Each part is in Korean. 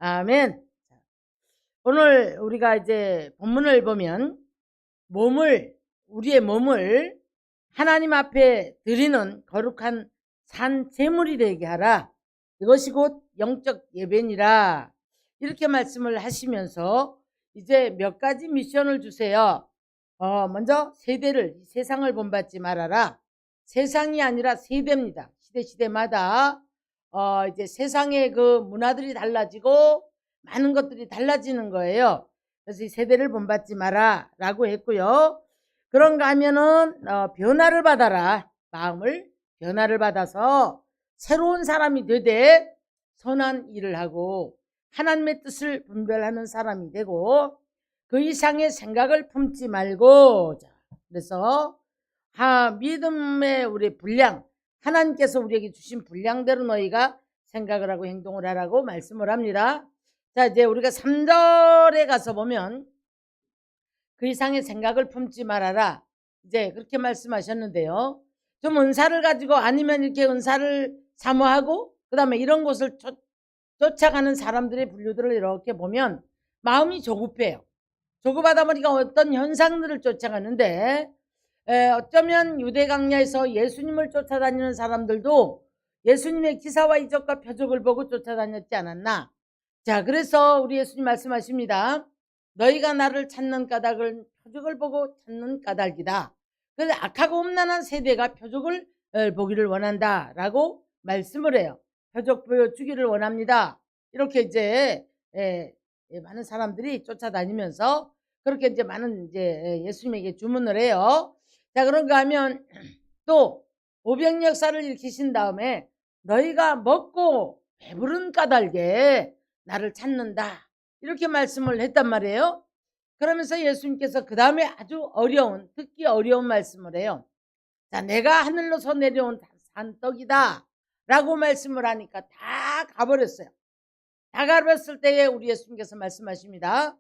아멘. 오늘 우리가 이제 본문을 보면 우리의 몸을 하나님 앞에 드리는 거룩한 산 제물이 되게 하라. 이것이 곧 영적 예배니라. 이렇게 말씀을 하시면서 이제 몇 가지 미션을 주세요. 먼저 세상을 본받지 말아라. 세상이 아니라 세대입니다. 시대마다 이제 세상의 그 문화들이 달라지고 많은 것들이 달라지는 거예요. 그래서 이 세대를 본받지 마라 라고 했고요. 그런가 하면은 변화를 받아라. 마음을 변화를 받아서 새로운 사람이 되되 선한 일을 하고 하나님의 뜻을 분별하는 사람이 되고 그 이상의 생각을 품지 말고, 그래서 믿음의 우리 분량, 하나님께서 우리에게 주신 분량대로 너희가 생각을 하고 행동을 하라고 말씀을 합니다. 자, 이제 우리가 3절에 가서 보면 그 이상의 생각을 품지 말아라. 이제 그렇게 말씀하셨는데요. 좀 은사를 가지고 아니면 이렇게 은사를 사모하고 그 다음에 이런 곳을 쫓아가는 사람들의 분류들을 이렇게 보면 마음이 조급해요. 조급하다 보니까 어떤 현상들을 쫓아가는데 어쩌면 유대 강야에서 예수님을 쫓아다니는 사람들도 예수님의 기사와 이적과 표적을 보고 쫓아다녔지 않았나. 자, 그래서 우리 예수님 말씀하십니다. 너희가 나를 찾는 까닭은 표적을 보고 찾는 까닭이다. 그래서 악하고 음란한 세대가 표적을 보기를 원한다 라고 말씀을 해요. 표적 보여주기를 원합니다. 이렇게 이제 많은 사람들이 쫓아다니면서 그렇게 이제 많은 이제 예수님에게 주문을 해요. 자, 그런가 하면 또 오병 역사를 일으키신 다음에 너희가 먹고 배부른 까닭에 나를 찾는다 이렇게 말씀을 했단 말이에요. 그러면서 예수님께서 그 다음에 아주 듣기 어려운 말씀을 해요. 자, 내가 하늘로서 내려온 산떡이다 라고 말씀을 하니까 다 가버렸어요. 다 가버렸을 때에 우리 예수님께서 말씀하십니다.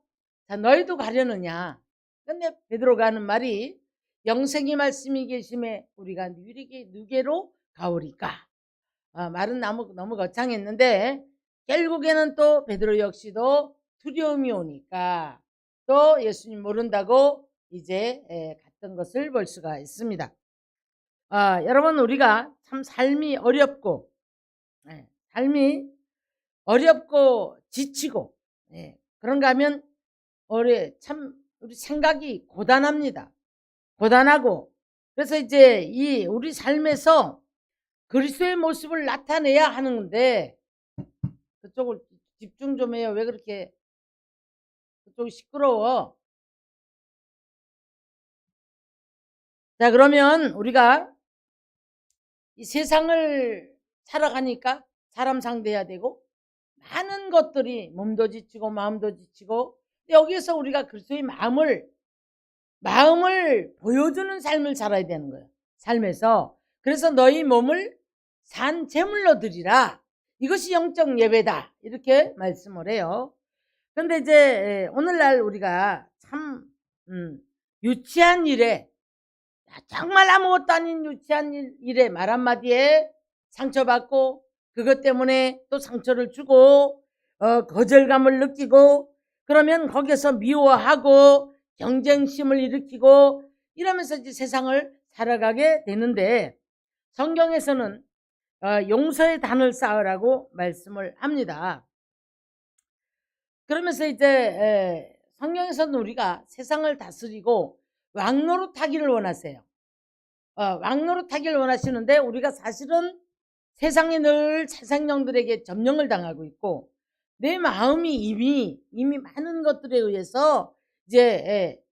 자, 너희도 가려느냐. 근데 베드로가 하는 말이 영생의 말씀이 계심에 우리가 누게로 가오리까. 말은 너무 거창했는데 결국에는 또 베드로 역시도 두려움이 오니까 또 예수님 모른다고 이제 갔던 것을 볼 수가 있습니다. 여러분, 우리가 참 삶이 어렵고 지치고 그런가 하면 우리 생각이 고단합니다. 고단하고 그래서 이제 우리 삶에서 그리스도의 모습을 나타내야 하는데 그쪽을 집중 좀 해요. 왜 그렇게 그쪽이 시끄러워? 자, 그러면 우리가 이 세상을 살아가니까 사람 상대해야 되고 많은 것들이 몸도 지치고 마음도 지치고 여기에서 우리가 그리스도의 마음을 보여주는 삶을 살아야 되는 거예요. 삶에서. 그래서 너희 몸을 산 제물로 드리라. 이것이 영적 예배다. 이렇게 말씀을 해요. 그런데 이제 오늘날 우리가 참 유치한 일에 정말 아무것도 아닌 유치한 일에 말 한마디에 상처받고 그것 때문에 또 상처를 주고 거절감을 느끼고 그러면 거기서 미워하고 경쟁심을 일으키고 이러면서 이제 세상을 살아가게 되는데 성경에서는 용서의 단을 쌓으라고 말씀을 합니다. 그러면서 이제 성경에서는 우리가 세상을 다스리고 왕노릇하기를 원하세요. 왕노릇하기를 원하시는데 우리가 사실은 세상에 늘 세상령들에게 점령을 당하고 있고 내 마음이 이미 많은 것들에 의해서 이제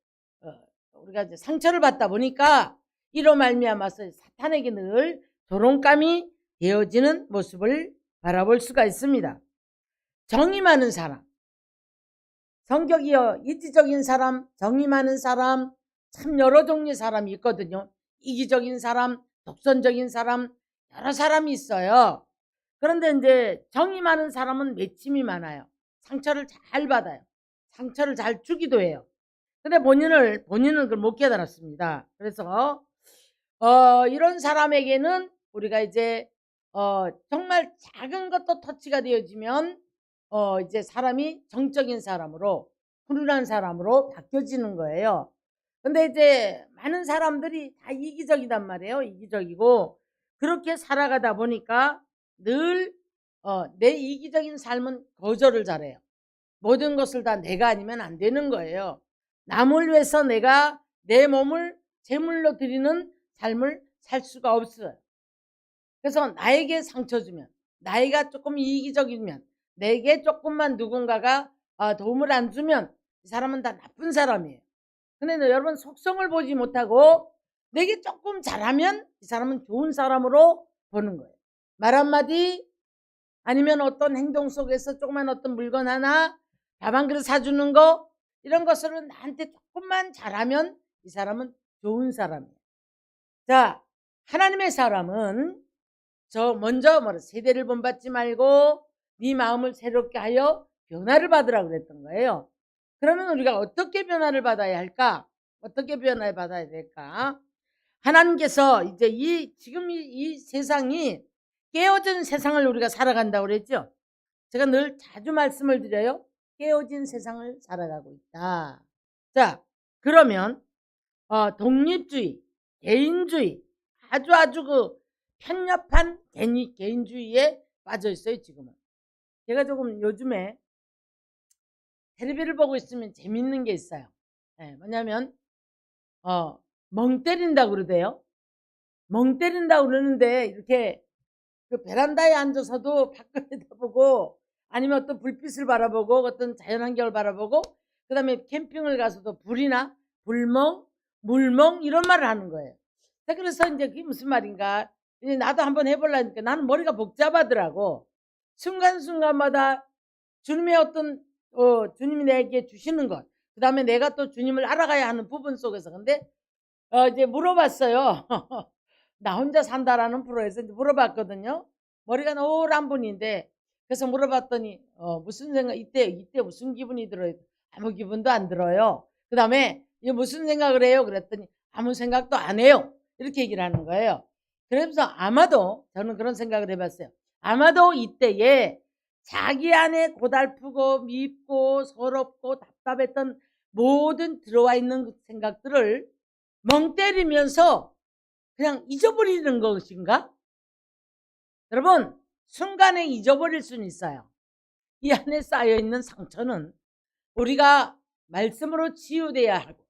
우리가 이제 상처를 받다 보니까 이로 말미암아서 사탄에게 늘 조롱감이 되어지는 모습을 바라볼 수가 있습니다. 정이 많은 사람, 성격이요 이지적인 사람, 정이 많은 사람, 참 여러 종류의 사람이 있거든요. 이기적인 사람, 독선적인 사람, 여러 사람이 있어요. 그런데 이제 정이 많은 사람은 매침이 많아요. 상처를 잘 받아요. 상처를 잘 주기도 해요. 근데 본인은 그걸 못 깨달았습니다. 그래서 이런 사람에게는 우리가 이제 정말 작은 것도 터치가 되어지면 이제 사람이 정적인 사람으로, 훈훈한 사람으로 바뀌어지는 거예요. 근데 이제 많은 사람들이 다 이기적이단 말이에요. 이기적이고 그렇게 살아가다 보니까 늘 내 이기적인 삶은 거절을 잘해요. 모든 것을 다 내가 아니면 안 되는 거예요. 남을 위해서 내가 내 몸을 제물로 드리는 삶을 살 수가 없어요. 그래서 나에게 상처 주면, 나이가 조금 이기적이면, 내게 조금만 누군가가 도움을 안 주면 이 사람은 다 나쁜 사람이에요. 근데 여러분, 속성을 보지 못하고 내게 조금 잘하면 이 사람은 좋은 사람으로 보는 거예요. 말 한마디 아니면 어떤 행동 속에서 조그만 어떤 물건 하나, 밥 한 그릇 사주는 거, 이런 것을 나한테 조금만 잘하면 이 사람은 좋은 사람이에요. 자, 하나님의 사람은 먼저 세대를 본받지 말고 네 마음을 새롭게 하여 변화를 받으라 그랬던 거예요. 그러면 우리가 어떻게 변화를 받아야 할까? 어떻게 변화를 받아야 될까? 하나님께서 이제 지금 이 세상이 깨어진 세상을 우리가 살아간다고 그랬죠. 제가 늘 자주 말씀을 드려요. 깨어진 세상을 살아가고 있다. 자, 그러면 독립주의, 개인주의, 아주 그 편협한 개인주의에 빠져 있어요, 지금은. 제가 조금 요즘에 텔레비를 보고 있으면 재밌는 게 있어요. 네, 뭐냐면 멍 때린다고 그러대요. 멍 때린다고 그러는데 이렇게 그 베란다에 앉아서도 밖을 내다보고 아니면 어떤 불빛을 바라보고 어떤 자연환경을 바라보고 그 다음에 캠핑을 가서도 불이나 불멍, 물멍 이런 말을 하는 거예요. 그래서 이제 그게 무슨 말인가 이제 나도 한번 해보려니까 나는 머리가 복잡하더라고. 순간순간마다 주님의 어떤 주님이 내게 주시는 것, 그 다음에 내가 또 주님을 알아가야 하는 부분 속에서 근데 이제 물어봤어요. 나 혼자 산다라는 프로에서 이제 물어봤거든요. 머리가 노란 분인데 그래서 물어봤더니 무슨 생각 이때 무슨 기분이 들어요? 아무 기분도 안 들어요. 그 다음에 이게 무슨 생각을 해요? 그랬더니 아무 생각도 안 해요. 이렇게 얘기를 하는 거예요. 그래서 아마도 저는 그런 생각을 해봤어요. 아마도 이때에 자기 안에 고달프고 밉고 서럽고 답답했던 모든 들어와 있는 생각들을 멍 때리면서 그냥 잊어버리는 것인가? 여러분, 순간에 잊어버릴 수는 있어요. 이 안에 쌓여있는 상처는 우리가 말씀으로 치유돼야 하고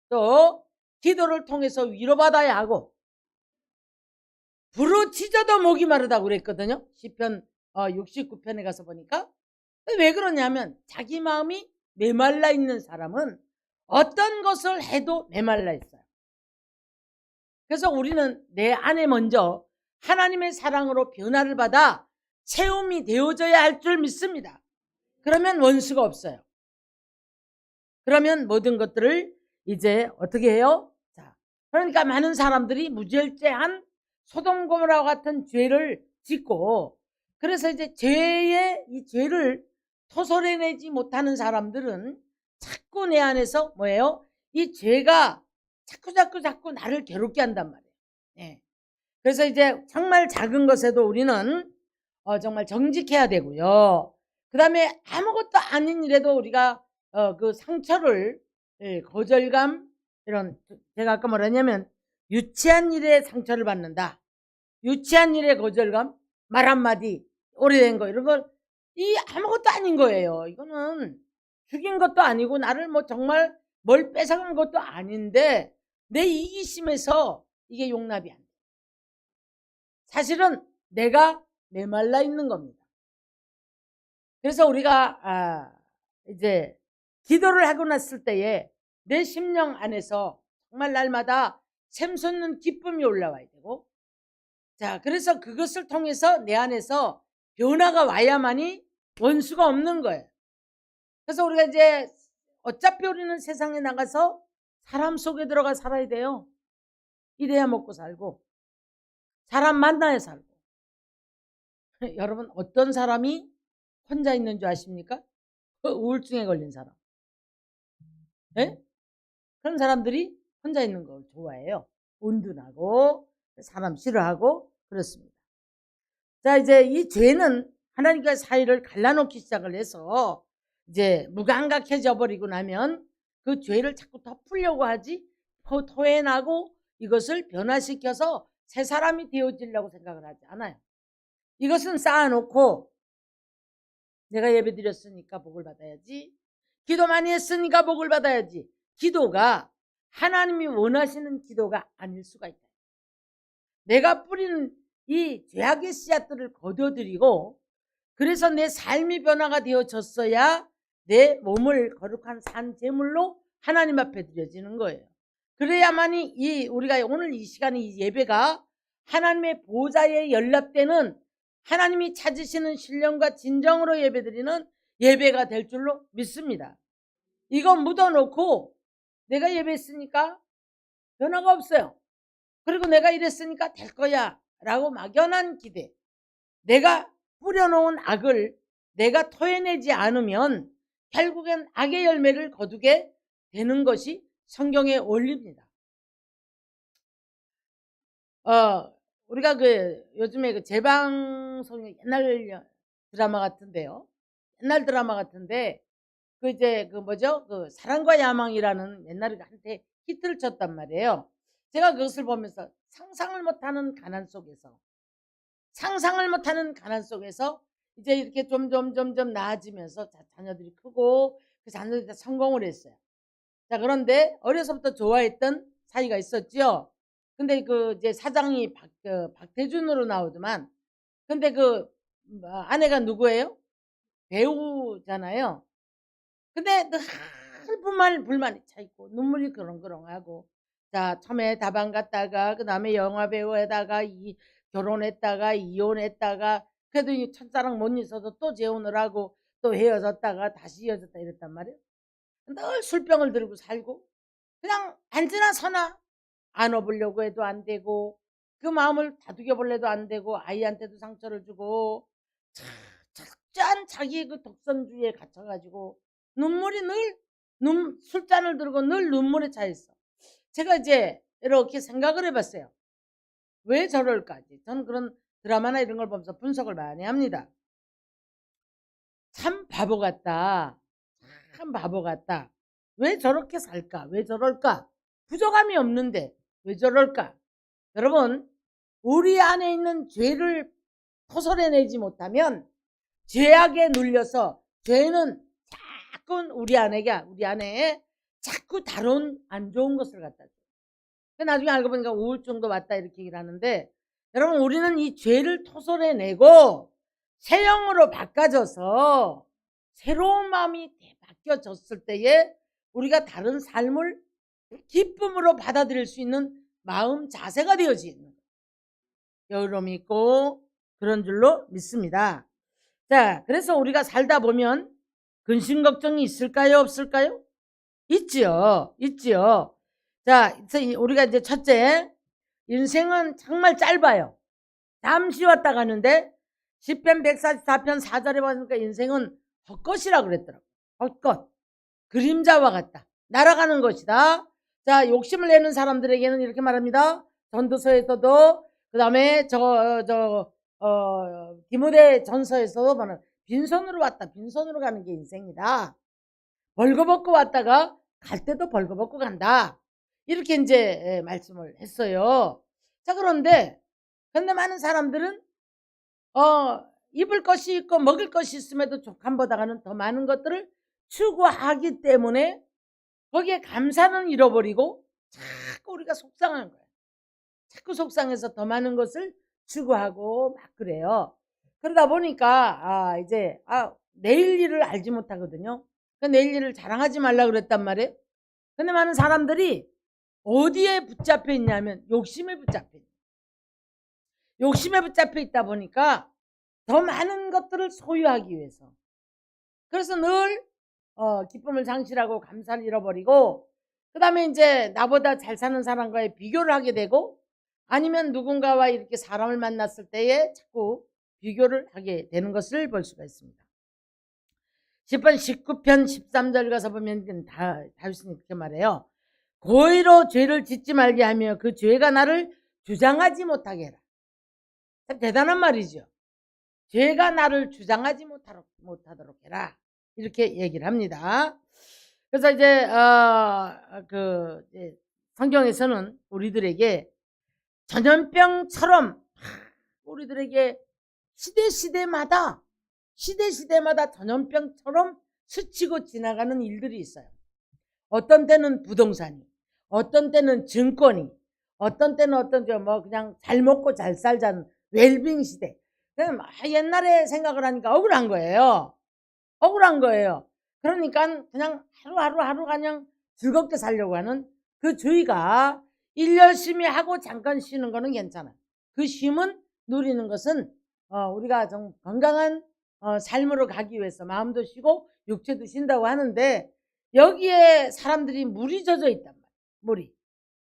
또 기도를 통해서 위로받아야 하고 부르짖어도 목이 마르다고 그랬거든요. 시편 69편에 가서 보니까. 왜 그러냐면 자기 마음이 메말라 있는 사람은 어떤 것을 해도 메말라 있어요. 그래서 우리는 내 안에 먼저 하나님의 사랑으로 변화를 받아 체험이 되어져야 할 줄 믿습니다. 그러면 원수가 없어요. 그러면 모든 것들을 이제 어떻게 해요? 자, 그러니까 많은 사람들이 무절제한 소돔고모라와 같은 죄를 짓고 그래서 이제 이 죄를 토설해내지 못하는 사람들은 자꾸 내 안에서 뭐예요? 이 죄가 자꾸 나를 괴롭게 한단 말이에요. 네. 그래서 이제 정말 작은 것에도 우리는 정말 정직해야 되고요. 그 다음에 아무것도 아닌 일에도 우리가 그 상처를 거절감 이런 제가 아까 뭐랬냐면 유치한 일에 상처를 받는다. 유치한 일에 거절감, 말 한마디, 오래된 거 이런 걸 이 아무것도 아닌 거예요. 이거는 죽인 것도 아니고 나를 뭐 정말 뭘 뺏어간 것도 아닌데 내 이기심에서 이게 용납이 안 돼. 사실은 내가 메말라 있는 겁니다. 그래서 우리가 이제 기도를 하고 났을 때에 내 심령 안에서 정말 날마다 샘솟는 기쁨이 올라와야 되고 자 그래서 그것을 통해서 내 안에서 변화가 와야만이 원수가 없는 거예요. 그래서 우리가 이제 어차피 우리는 세상에 나가서 사람 속에 들어가 살아야 돼요. 이래야 먹고 살고 사람 만나야 살고 여러분 어떤 사람이 혼자 있는 줄 아십니까? 우울증에 걸린 사람. 네? 그런 사람들이 혼자 있는 걸 좋아해요. 온둔하고 사람 싫어하고 그렇습니다. 자 이제 이 죄는 하나님과 사이를 갈라놓기 시작을 해서 이제 무감각해져 버리고 나면 그 죄를 자꾸 덮으려고 하지, 토해나고 이것을 변화시켜서 새 사람이 되어지려고 생각을 하지 않아요. 이것은 쌓아놓고 내가 예배 드렸으니까 복을 받아야지, 기도 많이 했으니까 복을 받아야지, 기도가 하나님이 원하시는 기도가 아닐 수가 있다. 내가 뿌린 이 죄악의 씨앗들을 거둬들이고, 그래서 내 삶이 변화가 되어졌어야 내 몸을 거룩한 산 제물로 하나님 앞에 드려지는 거예요. 그래야만이 우리가 오늘 이 시간에 이 예배가 하나님의 보좌에 연락되는, 하나님이 찾으시는 신령과 진정으로 예배드리는 예배가 될 줄로 믿습니다. 이거 묻어놓고 내가 예배했으니까 변화가 없어요, 그리고 내가 이랬으니까 될 거야 라고 막연한 기대, 내가 뿌려놓은 악을 내가 토해내지 않으면 결국엔 악의 열매를 거두게 되는 것이 성경의 원리입니다. 우리가 요즘에 재방송의 옛날 드라마 같은데요. 옛날 드라마 같은데 사랑과 야망이라는 옛날에 한때 히트를 쳤단 말이에요. 제가 그것을 보면서 상상을 못하는 가난 속에서 이제 이렇게 점점 나아지면서 자녀들이 크고 그 자녀들이 다 성공을 했어요. 자, 그런데 어려서부터 좋아했던 사이가 있었죠. 근데 이제 사장이 박태준으로 나오더만. 근데 아내가 누구예요? 배우잖아요. 근데 늘 불만이 차있고 눈물이 그렁그렁하고, 자, 처음에 다방 갔다가 그 다음에 영화배우에다가 결혼했다가 이혼했다가, 그래도 이 첫사랑 못 있어서 또 재혼을 하고 또 헤어졌다가 다시 이어졌다 이랬단 말이에요. 늘 술병을 들고 살고, 그냥 앉으나 서나 안아보려고 해도 안 되고, 그 마음을 다독여 보려도 안 되고, 아이한테도 상처를 주고, 철저한 자기의 그 독선주의에 갇혀가지고 눈물이 술잔을 들고 늘 눈물에 차 있어. 제가 이제 이렇게 생각을 해봤어요. 왜 저럴까? 저는 그런 드라마나 이런 걸 보면서 분석을 많이 합니다. 참 바보 같다. 왜 저렇게 살까? 왜 저럴까? 부족함이 없는데 왜 저럴까? 여러분, 우리 안에 있는 죄를 토설해내지 못하면 죄악에 눌려서 죄는 자꾸 우리 안에 자꾸 다른 안 좋은 것을 갖다 줘요. 나중에 알고 보니까 우울증도 왔다 이렇게 얘기를 하는데, 여러분, 우리는 이 죄를 토설해내고 새 영으로 바꿔져서 새로운 마음이 바뀌어졌을 때에 우리가 다른 삶을 기쁨으로 받아들일 수 있는 마음 자세가 되어지는 거예요. 여유로움이 있고 그런 줄로 믿습니다. 자, 그래서 우리가 살다 보면 근심 걱정이 있을까요, 없을까요? 있지요. 자, 우리가 이제 첫째, 인생은 정말 짧아요. 잠시 왔다 가는데 10편 144편 4절에 보니까 인생은 헛것이라고 그랬더라고요. 헛것, 그림자와 같다, 날아가는 것이다. 자, 욕심을 내는 사람들에게는 이렇게 말합니다. 전도서에서도, 그 다음에 디모데 전서에서도 말하는, 빈손으로 왔다, 빈손으로 가는 게 인생이다. 벌거벗고 왔다가 갈 때도 벌거벗고 간다. 이렇게 이제 말씀을 했어요. 자, 그런데 많은 사람들은 입을 것이 있고 먹을 것이 있음에도 족함보다는 더 많은 것들을 추구하기 때문에 거기에 감사는 잃어버리고 자꾸 우리가 속상한 거예요. 자꾸 속상해서 더 많은 것을 추구하고 막 그래요. 그러다 보니까 내일 일을 알지 못하거든요. 내일 일을 자랑하지 말라 그랬단 말이에요. 근데 많은 사람들이 어디에 붙잡혀 있냐면 욕심에 붙잡혀 있다 보니까 더 많은 것들을 소유하기 위해서, 그래서 늘 기쁨을 상실하고 감사를 잃어버리고, 그 다음에 이제 나보다 잘 사는 사람과의 비교를 하게 되고, 아니면 누군가와 이렇게 사람을 만났을 때에 자꾸 비교를 하게 되는 것을 볼 수가 있습니다. 10편 19편 13절 가서 보면 다윗은 이렇게 말해요. 고의로 죄를 짓지 말게 하며 그 죄가 나를 주장하지 못하게 해라. 참 대단한 말이죠. 죄가 나를 주장하지 못하도록 해라. 이렇게 얘기를 합니다. 그래서 이제 이제 성경에서는 우리들에게 전염병처럼 우리들에게 시대마다 전염병처럼 스치고 지나가는 일들이 있어요. 어떤 때는 부동산이, 어떤 때는 증권이, 어떤 때는 그냥 잘 먹고 잘 살자는 웰빙 시대. 옛날에 생각을 하니까 억울한 거예요. 그러니까 그냥 하루 그냥 즐겁게 살려고 하는 그 주의가 일 열심히 하고 잠깐 쉬는 거는 괜찮아. 그 쉼은 누리는 것은 우리가 좀 건강한 삶으로 가기 위해서 마음도 쉬고 육체도 쉰다고 하는데, 여기에 사람들이 물이 젖어 있단 말이야. 물이.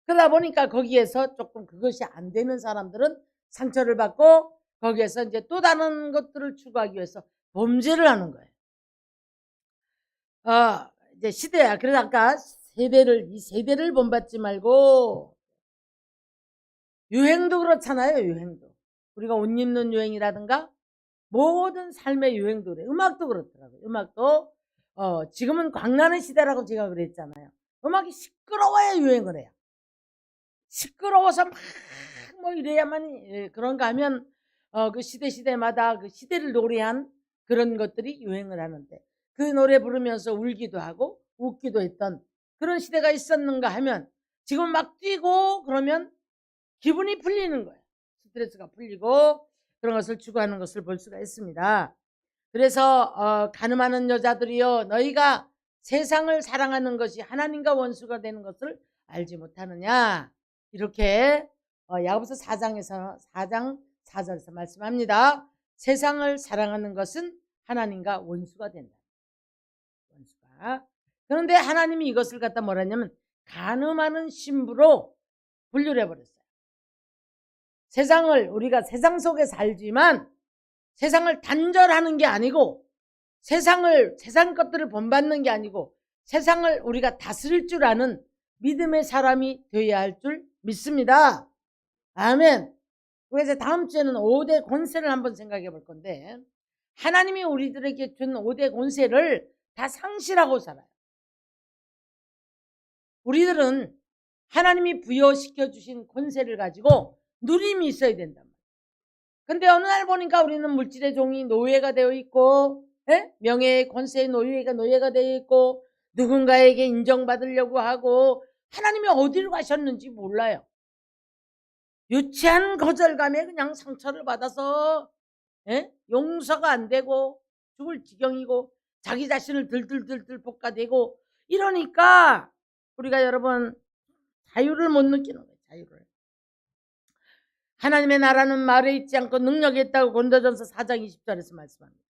그러다 보니까 거기에서 조금 그것이 안 되는 사람들은 상처를 받고 거기에서 이제 또 다른 것들을 추구하기 위해서 범죄를 하는 거예요. 이제 시대야. 그래서 아까 이 세대를 본받지 말고, 유행도 그렇잖아요. 유행도. 우리가 옷 입는 유행이라든가 모든 삶의 유행도 그래. 음악도 그렇더라고요. 음악도 지금은 광나는 시대라고 제가 그랬잖아요. 음악이 시끄러워야 유행을 해요. 시끄러워서 막 뭐 이래야만 그런가 하면 그 시대마다 그 시대를 노래한 그런 것들이 유행을 하는데, 그 노래 부르면서 울기도 하고 웃기도 했던 그런 시대가 있었는가 하면, 지금 막 뛰고 그러면 기분이 풀리는 거예요. 스트레스가 풀리고 그런 것을 추구하는 것을 볼 수가 있습니다. 그래서 가늠하는 여자들이여, 너희가 세상을 사랑하는 것이 하나님과 원수가 되는 것을 알지 못하느냐. 이렇게 야고보서 4장 4절에서 말씀합니다. 세상을 사랑하는 것은 하나님과 원수가 된다. 원수가. 그런데 하나님이 이것을 갖다 뭐라 했냐면 간음하는 신부로 분류를 해버렸어요. 우리가 세상 속에 살지만 세상을 단절하는 게 아니고, 세상 것들을 본받는 게 아니고, 세상을 우리가 다스릴 줄 아는 믿음의 사람이 되어야 할 줄 믿습니다. 아멘. 그래서 다음 주에는 5대 권세를 한번 생각해 볼 건데, 하나님이 우리들에게 준 5대 권세를 다 상실하고 살아요. 우리들은 하나님이 부여시켜 주신 권세를 가지고 누림이 있어야 된단 말이에요. 근데 어느 날 보니까 우리는 물질의 종이 노예가 되어 있고, 명예의 권세의 노예가 되어 있고, 누군가에게 인정받으려고 하고, 하나님이 어디로 가셨는지 몰라요. 유치한 거절감에 그냥 상처를 받아서 용서가 안 되고 죽을 지경이고, 자기 자신을 들들들들 볶아대고 이러니까 우리가 여러분 자유를 못 느끼는 거예요. 자유를. 하나님의 나라는 말에 있지 않고 능력이 있다고 고린도전서 4장 20절에서 말씀합니다.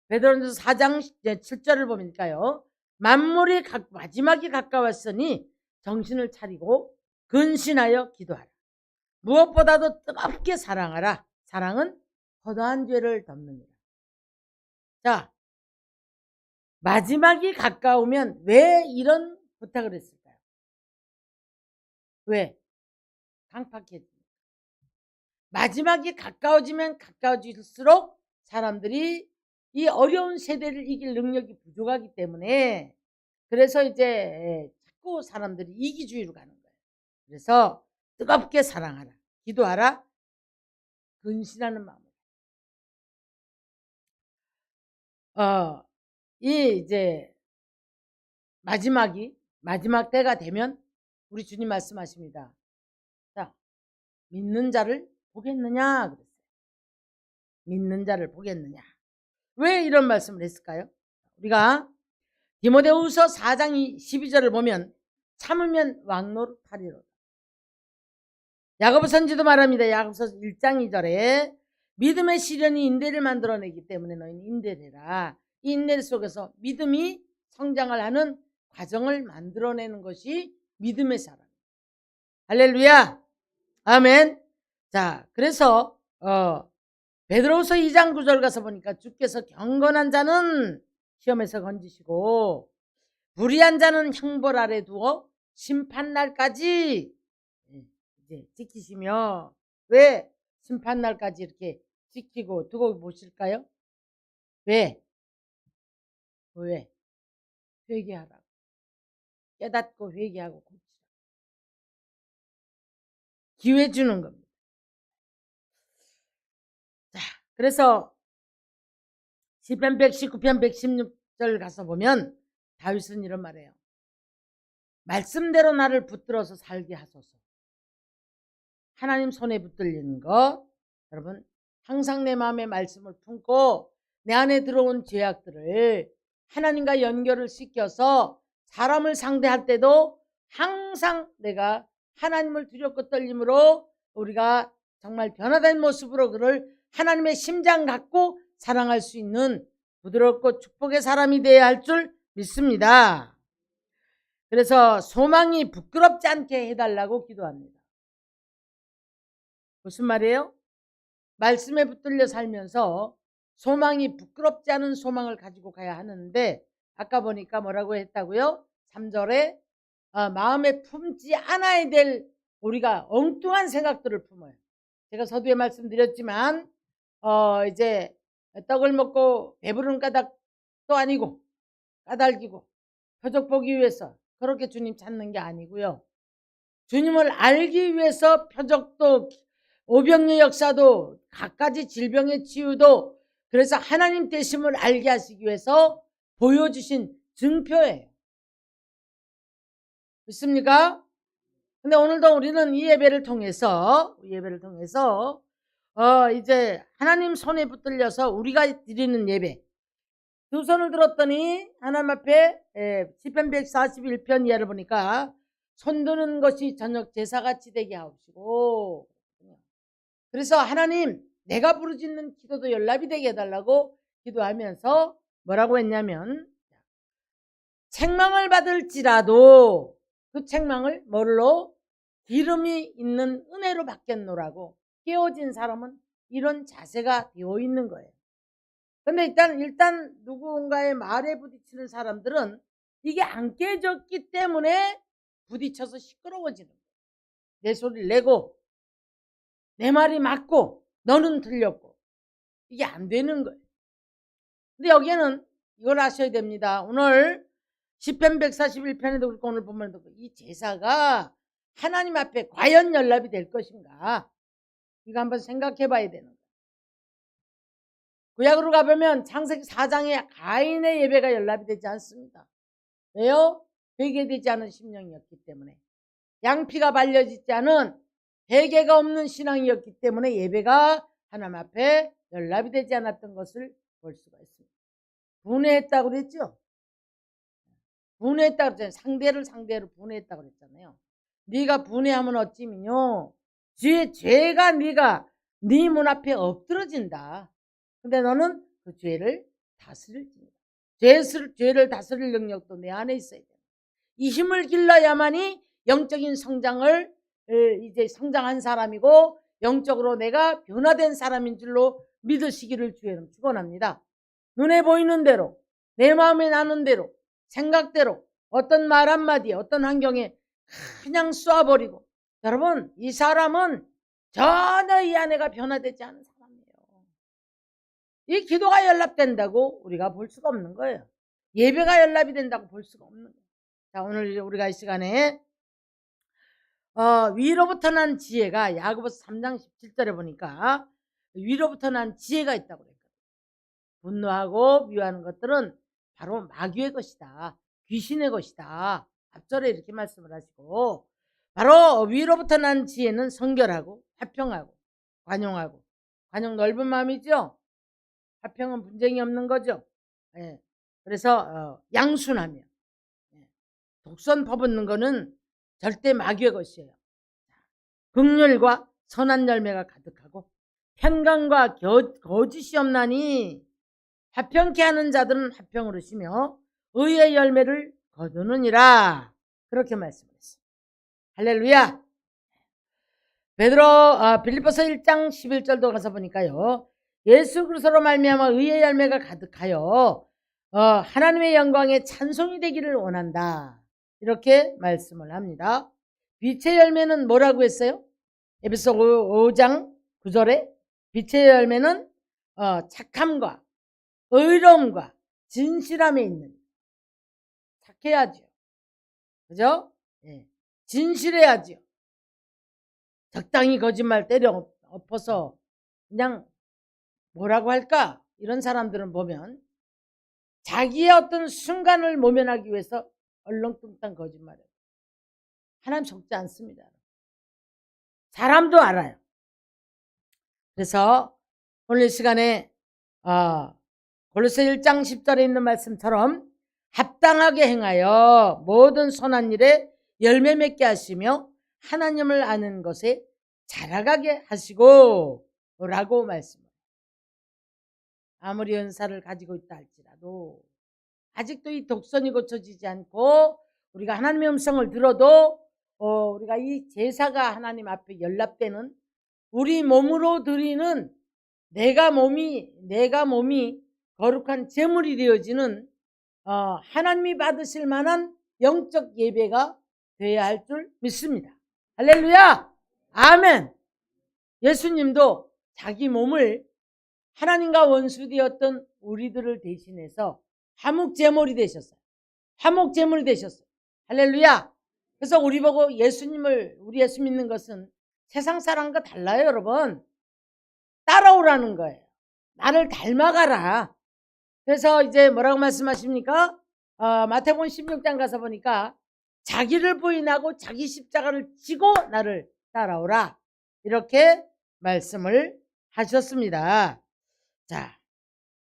베드로전서 4장 7절을 보니까요, 만물이 마지막이 가까웠으니 정신을 차리고 근신하여 기도하라. 무엇보다도 뜨겁게 사랑하라. 사랑은 허다한 죄를 덮느니라. 자, 마지막이 가까우면 왜 이런 부탁을 했을까요? 왜? 강팍해지. 마지막이 가까워지면 가까워질수록 사람들이 이 어려운 세대를 이길 능력이 부족하기 때문에, 그래서 이제 자꾸 사람들이 이기주의로 가는 거예요. 그래서 뜨겁게 사랑하라, 기도하라, 근신하는 마음으로. 이제 마지막 때가 되면 우리 주님 말씀하십니다. 자, 믿는 자를 보겠느냐 그랬어요. 믿는 자를 보겠느냐. 왜 이런 말씀을 했을까요? 우리가 디모데후서 4장 12절을 보면 참으면 왕노릇하리로다. 야고보 선지도 말합니다. 야고보서 1장 2절에 믿음의 시련이 인대를 만들어내기 때문에 너희는 인대를 해라. 이 인대 속에서 믿음이 성장을 하는 과정을 만들어내는 것이 믿음의 사람. 할렐루야. 아멘. 자, 그래서 베드로후서 2장 9절 가서 보니까 주께서 경건한 자는 시험에서 건지시고 불의한 자는 형벌 아래 두어 심판날까지 이제 지키시며. 왜 심판날까지 이렇게 지키고 두고 보실까요? 왜? 왜? 회개하라고. 깨닫고 회개하고 고치라. 기회 주는 겁니다. 자, 그래서 시편 119편 116절 가서 보면 다윗은 이런 말해요. 말씀대로 나를 붙들어서 살게 하소서. 하나님 손에 붙들리는 거, 여러분 항상 내 마음에 말씀을 품고 내 안에 들어온 죄악들을 하나님과 연결을 시켜서 사람을 상대할 때도 항상 내가 하나님을 두렵고 떨림으로 우리가 정말 변화된 모습으로 그를 하나님의 심장 갖고 사랑할 수 있는 부드럽고 축복의 사람이 되어야 할 줄 믿습니다. 그래서 소망이 부끄럽지 않게 해달라고 기도합니다. 무슨 말이에요? 말씀에 붙들려 살면서 소망이 부끄럽지 않은 소망을 가지고 가야 하는데 아까 보니까 뭐라고 했다고요? 3절에 마음에 품지 않아야 될 우리가 엉뚱한 생각들을 품어요. 제가 서두에 말씀드렸지만 이제 떡을 먹고 배부른 까닭도 아니고 까닭이고 표적 보기 위해서 그렇게 주님 찾는 게 아니고요. 주님을 알기 위해서 표적도 오병의 역사도 갖가지 질병의 치유도 그래서 하나님 되심을 알게 하시기 위해서 보여주신 증표예요. 믿습니까? 근데 오늘도 우리는 이 예배를 통해서 이제 하나님 손에 붙들려서 우리가 드리는 예배 두 손을 들었더니 하나님 앞에 시편 141편 이하를 보니까 손드는 것이 저녁 제사같이 되게 하옵시고 그래서 하나님 내가 부르짖는 기도도 연락이 되게 해달라고 기도하면서 뭐라고 했냐면 책망을 받을지라도 그 책망을 뭘로? 기름이 있는 은혜로 바뀌었노라고. 깨어진 사람은 이런 자세가 되어 있는 거예요. 근데 일단 누군가의 말에 부딪히는 사람들은 이게 안 깨졌기 때문에 부딪혀서 시끄러워지는 거예요. 내 소리를 내고 내 말이 맞고 너는 틀렸고 이게 안 되는 거예요. 근데 여기에는 이걸 아셔야 됩니다. 오늘 시편 141편에도 그렇고 오늘 보면 이 제사가 하나님 앞에 과연 연락이 될 것인가 이거 한번 생각해 봐야 되는 거예요. 구약으로 가보면 창세기 4장에 가인의 예배가 연락이 되지 않습니다. 왜요? 회개되지 않은 심령이었기 때문에 양피가 발려지지 않은 회개가 없는 신앙이었기 때문에 예배가 하나님 앞에 연락이 되지 않았던 것을 볼 수가 있습니다. 분해했다고 그랬죠? 분해했다고 그랬잖아요. 상대를 분해했다고 그랬잖아요. 네가 분해하면 어찌면요 죄가 네 문 앞에 엎드러진다. 근데 너는 그 죄를 다스릴지니다. 죄를 다스릴 능력도 내 안에 있어야 돼. 이 힘을 길러야만이 영적인 성장을 이제 성장한 사람이고 영적으로 내가 변화된 사람인 줄로 믿으시기를 주여는 축원합니다. 눈에 보이는 대로 내 마음에 나는 대로 생각대로 어떤 말 한마디 어떤 환경에 그냥 쏘아버리고 여러분 이 사람은 전혀 이 안에가 변화되지 않은 사람이에요. 이 기도가 연락된다고 우리가 볼 수가 없는 거예요. 예배가 연락이 된다고 볼 수가 없는 거예요. 자, 오늘 우리가 이 시간에 위로부터 난 지혜가 야고보서 3장 17절에 보니까 위로부터 난 지혜가 있다고 그랬거든요. 분노하고 미워하는 것들은 바로 마귀의 것이다. 귀신의 것이다. 앞절에 이렇게 말씀을 하시고 바로 위로부터 난 지혜는 성결하고 화평하고 관용하고 관용 넓은 마음이죠. 화평은 분쟁이 없는 거죠. 예. 그래서 양순하며 독선 퍼붓는 거는 절대 마귀의 것이에요. 긍휼과 선한 열매가 가득하고 편강과 거짓이 없나니 화평케 하는 자들은 화평을 으시며 의의 열매를 거두느니라. 그렇게 말씀했어요. 할렐루야. 빌립보서 1장 11절도 가서 보니까요. 예수 그리스도로 말미암아 의의 열매가 가득하여 하나님의 영광에 찬송이 되기를 원한다. 이렇게 말씀을 합니다. 빛의 열매는 뭐라고 했어요? 에베소 5장 9절에 빛의 열매는 착함과 의로움과 진실함에 있는, 착해야죠. 그죠? 예. 진실해야죠. 적당히 거짓말 때려 엎어서 그냥 뭐라고 할까? 이런 사람들은 보면 자기의 어떤 순간을 모면하기 위해서 얼렁뚱땅 거짓말해요. 하나님 속지 않습니다. 사람도 알아요. 그래서 오늘 시간에 골로새 1장 10절에 있는 말씀처럼 합당하게 행하여 모든 선한 일에 열매 맺게 하시며 하나님을 아는 것에 자라가게 하시고 라고 말씀해요. 아무리 은사를 가지고 있다 할지라도 아직도 이 독선이 고쳐지지 않고 우리가 하나님의 음성을 들어도 우리가 이 제사가 하나님 앞에 연락되는 우리 몸으로 드리는 내가 몸이 거룩한 제물이 되어지는 하나님이 받으실 만한 영적 예배가 되어야 할 줄 믿습니다. 할렐루야! 아멘! 예수님도 자기 몸을 하나님과 원수되었던 우리들을 대신해서 화목제물이 되셨어요. 화목제물이 되셨어요. 할렐루야! 그래서 우리 보고 우리 예수 믿는 것은 세상 사람과 달라요, 여러분. 따라오라는 거예요. 나를 닮아가라. 그래서 이제 뭐라고 말씀하십니까? 마태복음 16장 가서 보니까 자기를 부인하고 자기 십자가를 지고 나를 따라오라. 이렇게 말씀을 하셨습니다. 자,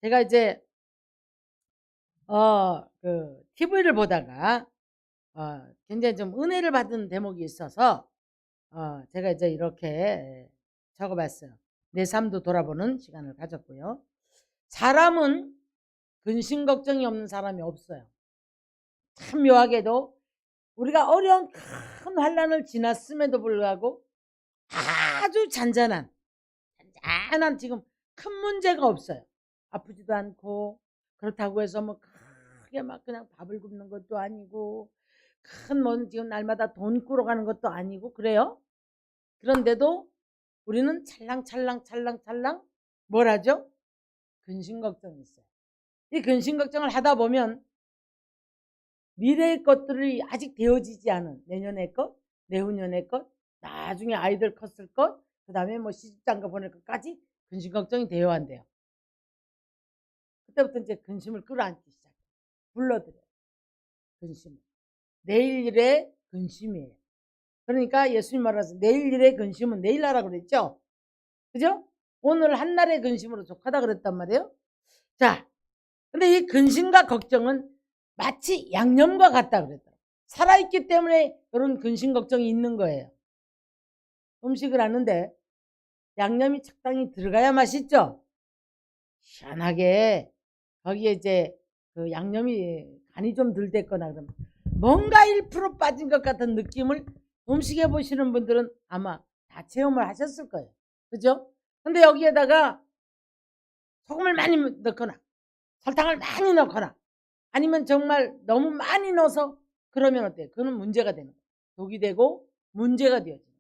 제가 이제 TV를 보다가 굉장히 좀 은혜를 받은 대목이 있어서 제가 이제 이렇게 적어봤어요. 내 삶도 돌아보는 시간을 가졌고요. 사람은 근심 걱정이 없는 사람이 없어요. 참 묘하게도 우리가 어려운 큰 환난을 지났음에도 불구하고 아주 잔잔한 지금 큰 문제가 없어요. 아프지도 않고 그렇다고 해서 뭐 크게 막 그냥 밥을 굶는 것도 아니고 큰 뭐 지금 날마다 돈 꾸러가는 것도 아니고 그래요. 그런데도 우리는 찰랑찰랑 뭘 하죠? 근심 걱정이 있어요. 이 근심 걱정을 하다 보면 미래의 것들이 아직 되어지지 않은 내년의 것, 내후년의 것, 나중에 아이들 컸을 것, 그 다음에 뭐 시집장가 보낼 것까지 근심 걱정이 되어야 한대요. 그때부터 이제 근심을 끌어안기 시작해요. 불러들여요. 근심을. 내일 일의 근심이에요. 그러니까 예수님 말하셔서 내일 일의 근심은 내일 하라고 그랬죠? 그죠? 오늘 한날의 근심으로 족하다 그랬단 말이에요. 자, 근데 이 근심과 걱정은 마치 양념과 같다 그랬더라고요. 살아있기 때문에 이런 근심 걱정이 있는 거예요. 음식을 하는데 양념이 적당히 들어가야 맛있죠? 시원하게 거기에 이제 그 양념이 간이 좀 덜 됐거나 그러면 뭔가 1% 빠진 것 같은 느낌을 음식해 보시는 분들은 아마 다 체험을 하셨을 거예요. 그죠? 근데 여기에다가 소금을 많이 넣거나 설탕을 많이 넣거나 아니면 정말 너무 많이 넣어서 그러면 어때요? 그거는 문제가 되는 거예요. 독이 되고 문제가 되어지는 거예요.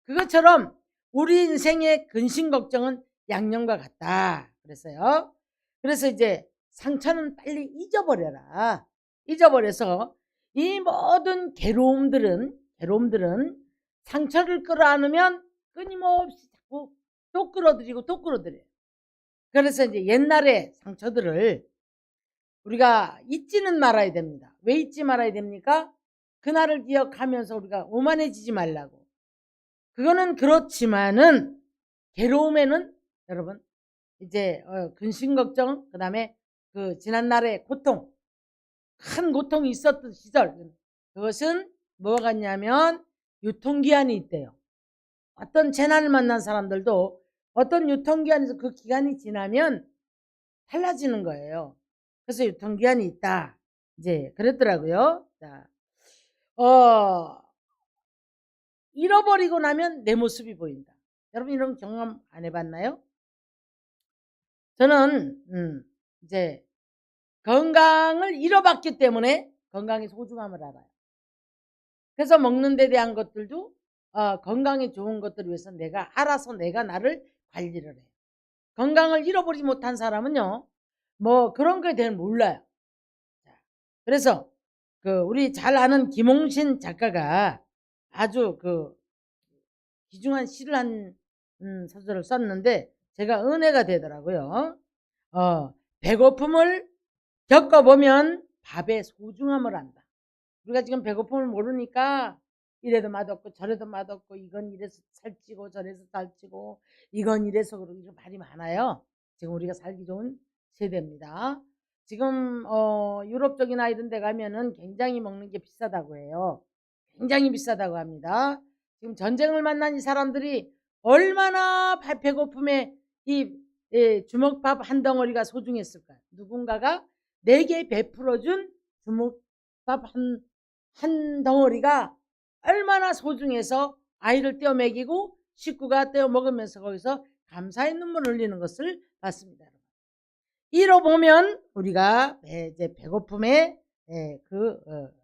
그것처럼 우리 인생의 근심 걱정은 양념과 같다 그랬어요. 그래서 이제 상처는 빨리 잊어버려라. 잊어버려서 이 모든 괴로움들은 상처를 끌어안으면 끊임없이 자꾸 또 끌어들이고 또 끌어들여요. 그래서 이제 옛날의 상처들을 우리가 잊지는 말아야 됩니다. 왜 잊지 말아야 됩니까? 그날을 기억하면서 우리가 오만해지지 말라고. 그거는 그렇지만은 괴로움에는 여러분 이제 근심 걱정 그다음에 그 지난날의 고통 큰 고통이 있었던 시절 그것은 뭐가 같냐면 유통기한이 있대요. 어떤 재난을 만난 사람들도 어떤 유통기한에서 그 기간이 지나면 달라지는 거예요. 그래서 유통기한이 있다. 이제 그랬더라고요. 자, 잃어버리고 나면 내 모습이 보인다. 여러분 이런 경험 안 해봤나요? 저는 이제 건강을 잃어봤기 때문에 건강의 소중함을 알아요. 그래서 먹는 데 대한 것들도 건강에 좋은 것들을 위해서 내가 알아서 내가 나를 관리를 해요. 건강을 잃어버리지 못한 사람은요, 뭐 그런 거에 대해 몰라요. 그래서 우리 잘 아는 김홍신 작가가 아주 귀중한 시를 한 소설을 썼는데 제가 은혜가 되더라고요. 배고픔을 겪어보면 밥의 소중함을 안다. 우리가 지금 배고픔을 모르니까 이래도 맛없고 저래도 맛없고 이건 이래서 살찌고 저래서 살찌고 이건 이래서 그러고 말이 많아요. 지금 우리가 살기 좋은 세대입니다. 지금 유럽 쪽이나 이런 데 가면은 굉장히 먹는 게 비싸다고 해요. 굉장히 비싸다고 합니다. 지금 전쟁을 만난 이 사람들이 얼마나 배고픔에 이 주먹밥 한 덩어리가 소중했을까요? 누군가가 내게 베풀어준 주먹밥 한 덩어리가 얼마나 소중해서 아이를 떼어 먹이고 식구가 떼어 먹으면서 거기서 감사의 눈물을 흘리는 것을 봤습니다. 잃어보면 우리가 이제 배고픔의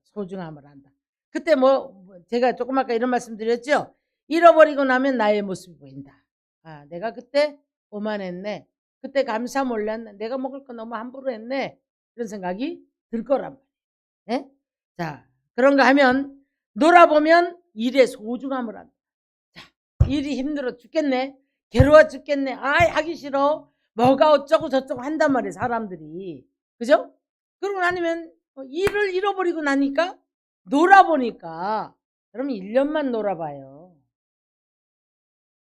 소중함을 안다. 그때 제가 조금 아까 이런 말씀 드렸죠. 잃어버리고 나면 나의 모습이 보인다. 내가 그때 오만했네. 그때 감사 몰랐네. 내가 먹을 거 너무 함부로 했네. 그런 생각이 들 거란 말이에요. 네? 자, 그런가 하면 놀아보면 일의 소중함을 안다. 자, 일이 힘들어 죽겠네. 괴로워 죽겠네. 하기 싫어. 뭐가 어쩌고 저쩌고 한단 말이에요, 사람들이. 그죠? 그러고 나면 일을 잃어버리고 나니까 놀아보니까, 그럼 1년만 놀아봐요.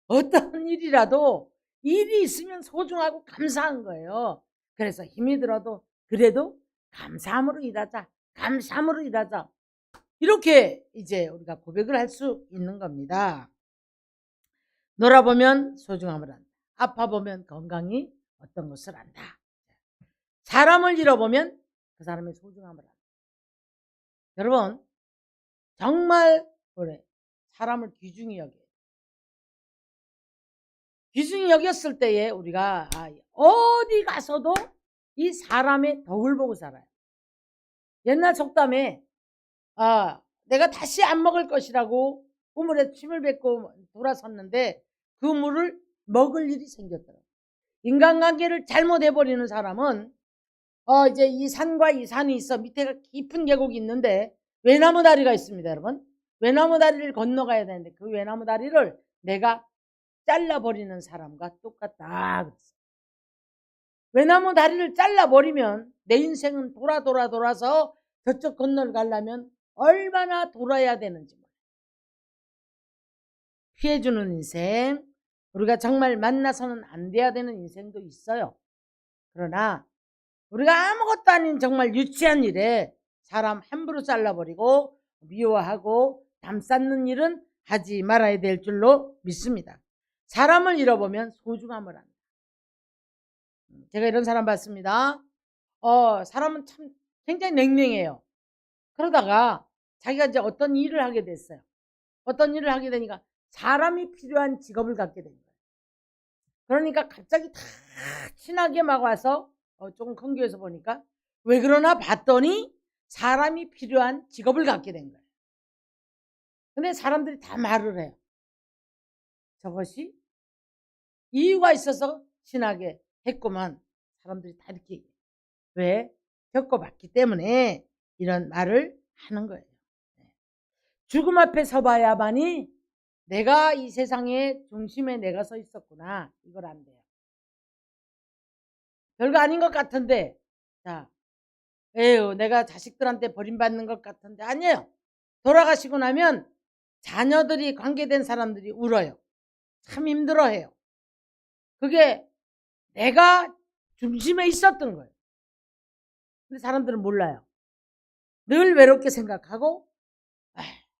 어떤 일이라도 일이 있으면 소중하고 감사한 거예요. 그래서 힘이 들어도 그래도 감사함으로 일하자. 감사함으로 일하자. 이렇게 이제 우리가 고백을 할 수 있는 겁니다. 놀아보면 소중함을 안다. 아파보면 건강이 어떤 것을 안다. 사람을 잃어보면 그 사람의 소중함을 안다. 여러분, 정말 그래, 사람을 귀중히 여겨요. 귀중히 여겼을 때에 우리가 어디 가서도 이 사람의 덕을 보고 살아요. 옛날 속담에 내가 다시 안 먹을 것이라고 우물에 침을 뱉고 돌아섰는데 그 물을 먹을 일이 생겼더라고요. 인간관계를 잘못해버리는 사람은 이제 이 산과 이 산이 있어. 밑에가 깊은 계곡이 있는데 외나무 다리가 있습니다, 여러분. 외나무 다리를 건너가야 되는데 그 외나무 다리를 내가 잘라버리는 사람과 똑같다 그랬어요. 외나무 다리를 잘라버리면 내 인생은 돌아서 저쪽 건너를 가려면 얼마나 돌아야 되는지 몰라요. 피해주는 인생, 우리가 정말 만나서는 안 돼야 되는 인생도 있어요. 그러나 우리가 아무것도 아닌 정말 유치한 일에 사람 함부로 잘라버리고 미워하고 담쌓는 일은 하지 말아야 될 줄로 믿습니다. 사람을 잃어보면 소중함을 안다. 제가 이런 사람 봤습니다. 사람은 참 굉장히 냉랭해요. 그러다가 자기가 이제 어떤 일을 하게 됐어요. 어떤 일을 하게 되니까 사람이 필요한 직업을 갖게 된 거예요. 그러니까 갑자기 다 친하게 막 와서 조금 큰 교회에서 보니까 왜 그러나 봤더니 사람이 필요한 직업을 갖게 된 거예요. 근데 사람들이 다 말을 해요. 저것이 이유가 있어서 친하게 했구만. 사람들이 다 이렇게 얘기해요. 왜? 겪어봤기 때문에 이런 말을 하는 거예요. 죽음 앞에 서봐야만이 내가 이 세상의 중심에 내가 서 있었구나. 이걸 안 돼요. 별거 아닌 것 같은데, 자, 에휴, 내가 자식들한테 버림받는 것 같은데, 아니에요. 돌아가시고 나면 자녀들이 관계된 사람들이 울어요. 참 힘들어해요. 그게 내가 중심에 있었던 거예요. 근데 사람들은 몰라요. 늘 외롭게 생각하고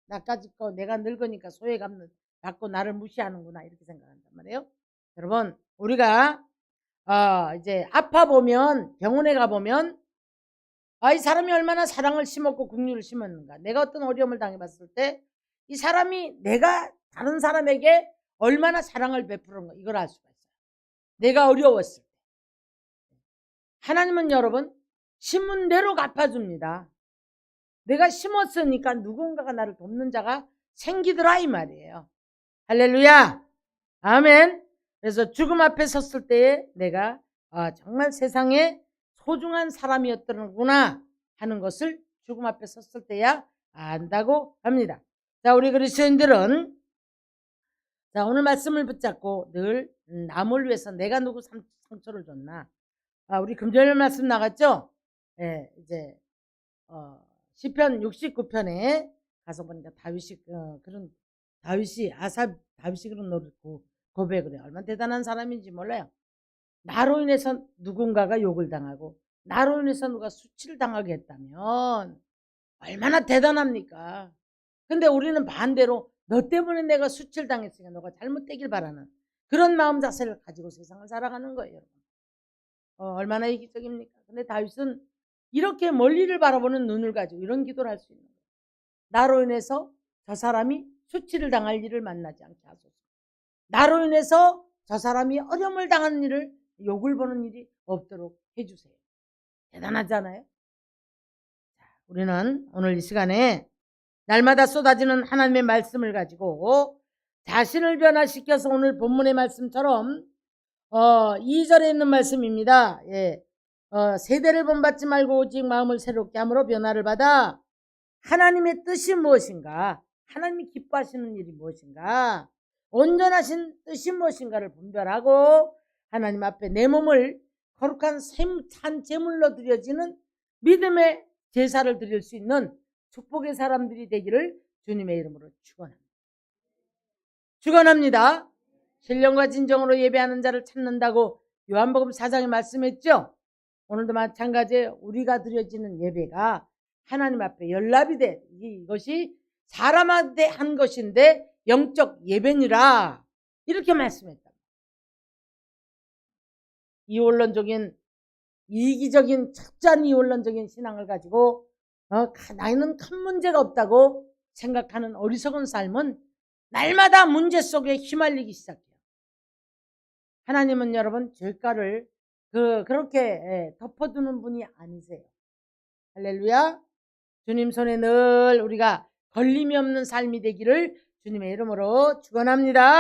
나까지 거 내가 늙으니까 소외감 받고 나를 무시하는구나 이렇게 생각한단 말이에요. 여러분, 우리가 이제 아파 보면, 병원에 가보면 이 사람이 얼마나 사랑을 심었고 긍휼을 심었는가. 내가 어떤 어려움을 당해봤을 때 이 사람이 내가 다른 사람에게 얼마나 사랑을 베푸는가 이걸 알 수가 있어요. 내가 어려웠을 때. 하나님은 여러분 심은 대로 갚아줍니다. 내가 심었으니까 누군가가 나를 돕는 자가 생기더라 이 말이에요. 할렐루야. 아멘. 그래서 죽음 앞에 섰을 때에 내가 정말 세상에 소중한 사람이었더구나 하는 것을 죽음 앞에 섰을 때야 안다고 합니다. 자, 우리 그리스도인들은 자, 오늘 말씀을 붙잡고 늘 남을 위해서 내가 누구 상처를 줬나. 우리 금요일 말씀 나갔죠? 예, 이제 시편 69편에 가서 보니까 다윗이 다윗이 그런 고백을 해. 얼마나 대단한 사람인지 몰라요. 나로 인해서 누군가가 욕을 당하고 나로 인해서 누가 수치를 당하게 했다면 얼마나 대단합니까? 근데 우리는 반대로 너 때문에 내가 수치를 당했으니까 너가 잘못되길 바라는 그런 마음 자세를 가지고 세상을 살아가는 거예요. 여러분. 얼마나 이기적입니까? 근데 다윗은 이렇게 멀리를 바라보는 눈을 가지고 이런 기도를 할 수 있는 거예요. 나로 인해서 저 사람이 수치를 당할 일을 만나지 않게 하소서. 나로 인해서 저 사람이 어려움을 당하는 일을 욕을 보는 일이 없도록 해주세요. 대단하잖아요. 우리는 오늘 이 시간에 날마다 쏟아지는 하나님의 말씀을 가지고 자신을 변화시켜서 오늘 본문의 말씀처럼 2절에 있는 말씀입니다. 예. 세대를 본받지 말고 오직 마음을 새롭게 함으로 변화를 받아 하나님의 뜻이 무엇인가, 하나님이 기뻐하시는 일이 무엇인가, 온전하신 뜻이 무엇인가를 분별하고 하나님 앞에 내 몸을 거룩한 산 제물로 드려지는 믿음의 제사를 드릴 수 있는 축복의 사람들이 되기를 주님의 이름으로 축원합니다. 축원합니다. 신령과 진정으로 예배하는 자를 찾는다고 요한복음 4장에 말씀했죠. 오늘도 마찬가지에 우리가 드려지는 예배가 하나님 앞에 연락이 돼. 이것이 사람한테 한 것인데 영적 예배니라 이렇게 말씀했다. 이원론적인 이기적인 철저한 이원론적인 신앙을 가지고 나는 큰 문제가 없다고 생각하는 어리석은 삶은 날마다 문제 속에 휘말리기 시작해요. 하나님은 여러분 죄가를 그렇게 덮어두는 분이 아니세요. 할렐루야. 주님 손에 늘 우리가 걸림이 없는 삶이 되기를 주님의 이름으로 축원합니다.